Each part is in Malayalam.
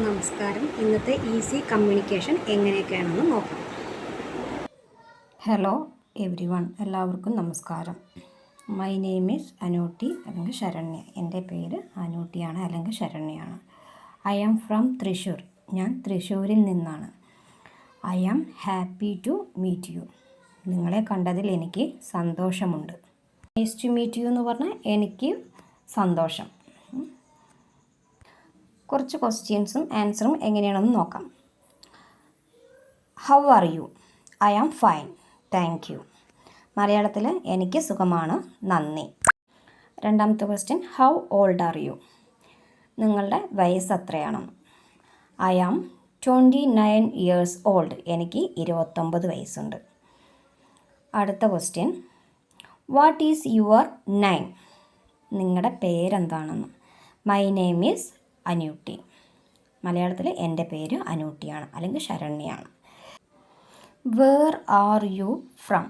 നമസ്കാരം. ഇന്നത്തെ ഈസി കമ്മ്യൂണിക്കേഷൻ എങ്ങനെയൊക്കെയാണെന്ന് നോക്കാം. ഹലോ എവ്രി വൺ, എല്ലാവർക്കും നമസ്കാരം. മൈ നെയിം ഈസ് അനൂട്ടി അല്ലെങ്കിൽ ശരണ്യ. എൻ്റെ പേര് അനൂട്ടിയാണ് അല്ലെങ്കിൽ ശരണ്യയാണ്. I am from Thrissur. ഞാൻ തൃശ്ശൂരിൽ നിന്നാണ്. I am happy to meet you. നിങ്ങളെ കണ്ടതിൽ എനിക്ക് സന്തോഷമുണ്ട്. നൈസ് ടു മീറ്റ് യു എന്ന് പറഞ്ഞാൽ എനിക്ക് സന്തോഷം. കുറച്ച് ക്വസ്റ്റ്യൻസും ആൻസറും എങ്ങനെയാണെന്ന് നോക്കാം. How are you? I am fine, thank you. മലയാളത്തിൽ എനിക്ക് സുഖമാണ്, നന്ദി. രണ്ടാമത്തെ question, how old are you? നിങ്ങളുടെ വയസ്സ് എത്രയാണ്? I am 29 years old. എനിക്ക് 29 വയസ്സുണ്ട്. അടുത്ത question, what is your name? നിങ്ങളുടെ പേരെന്താണെന്ന്. My name is Anootty. മലയാളത്തിൽ എൻ്റെ പേര് അനൂട്ടിയാണ് അല്ലെങ്കിൽ ശരണ്യാണ്. Where are you from?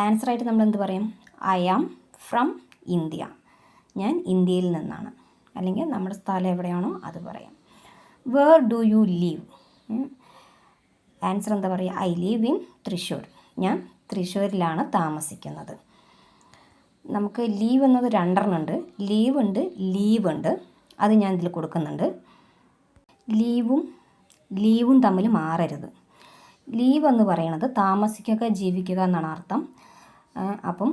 ആൻസറായിട്ട് നമ്മൾ എന്ത് പറയും? I am from India. ഞാൻ ഇന്ത്യയിൽ നിന്നാണ്. അല്ലെങ്കിൽ നമ്മുടെ സ്ഥലം എവിടെയാണോ അത് പറയാം. Where do you live? Answer എന്താ പറയുക? I live in Thrissur. ഞാൻ തൃശ്ശൂരിലാണ് താമസിക്കുന്നത്. നമുക്ക് ലീവ് എന്നത് രണ്ടെണ്ണമുണ്ട്. ലീവ് ഉണ്ട്, ലീവ് ഉണ്ട്. അത് ഞാൻ ഇതിൽ കൊടുക്കുന്നുണ്ട്. ലീവും തമ്മിൽ മാറരുത്. ലീവ് എന്ന് പറയുന്നത് താമസിക്കുക, ജീവിക്കുക എന്നാണ് അർത്ഥം. അപ്പം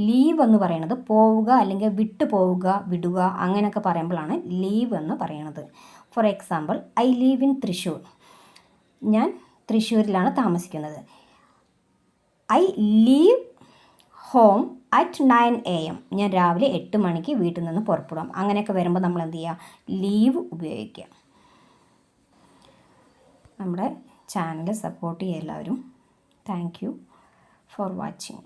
ലീവ് എന്ന് പറയുന്നത് പോവുക അല്ലെങ്കിൽ വിട്ടു പോവുക, വിടുക അങ്ങനെയൊക്കെ പറയുമ്പോഴാണ് ലീവ് എന്ന് പറയുന്നത്. For example, I live in Thrissur. ഞാൻ തൃശ്ശൂരിലാണ് താമസിക്കുന്നത്. I leave home at 9 AM. ഞാൻ രാവിലെ 8 മണിക്ക് വീട്ടിൽ നിന്ന് പുറപ്പെടും. അങ്ങനെയൊക്കെ വരുമ്പോൾ നമ്മൾ എന്ത് ചെയ്യുക? ലീവ് ഉപയോഗിക്കുക. നമ്മുടെ ചാനൽ സപ്പോർട്ട് ചെയ്യുക എല്ലാവരും. Thank you for watching.